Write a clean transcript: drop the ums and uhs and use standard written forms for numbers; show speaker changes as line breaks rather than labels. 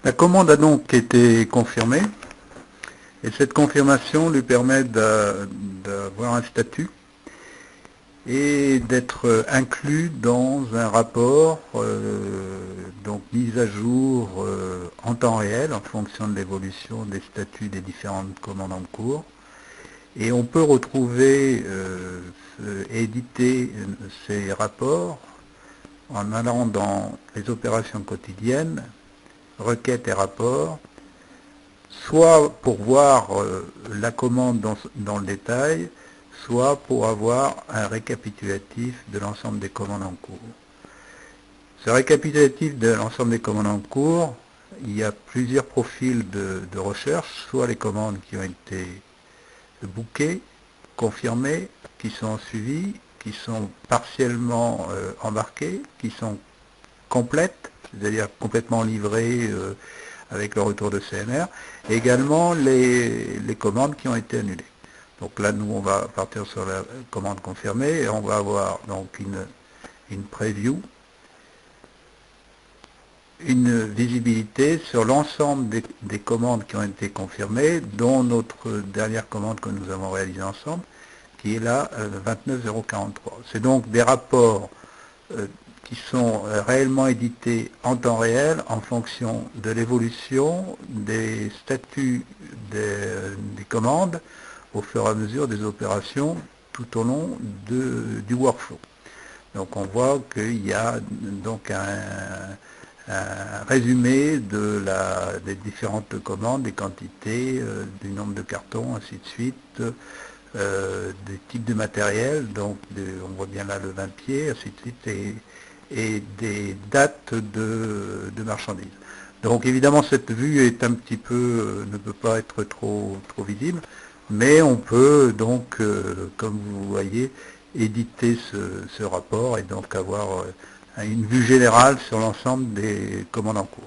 La commande a donc été confirmée et cette confirmation lui permet d'avoir un statut et d'être inclus dans un rapport donc mis à jour en temps réel en fonction de l'évolution des statuts des différentes commandes en cours. Et on peut retrouver et éditer ces rapports en allant dans les opérations quotidiennes, requêtes et rapports, soit pour voir la commande dans le détail, soit pour avoir un récapitulatif de l'ensemble des commandes en cours. Ce récapitulatif de l'ensemble des commandes en cours, il y a plusieurs profils de recherche, soit les commandes qui ont été bookées, confirmées, qui sont suivies, qui sont partiellement embarquées, qui sont complètes, c'est-à-dire complètement livrées avec le retour de CNR, et également les commandes qui ont été annulées. Donc là, nous, on va partir sur la commande confirmée et on va avoir donc une preview, une visibilité sur l'ensemble des commandes qui ont été confirmées, dont notre dernière commande que nous avons réalisée ensemble, qui est la 29043. C'est donc des rapports qui sont réellement édités en temps réel en fonction de l'évolution des statuts des commandes au fur et à mesure des opérations tout au long du workflow. Donc on voit qu'il y a donc un résumé des différentes commandes, des quantités, du nombre de cartons, ainsi de suite, des types de matériel, donc on voit bien là le 20 pieds, ainsi de suite, et des dates de marchandises. Donc évidemment cette vue est un petit peu, ne peut pas être trop visible, mais on peut donc, comme vous voyez, éditer ce rapport et donc avoir une vue générale sur l'ensemble des commandes en cours.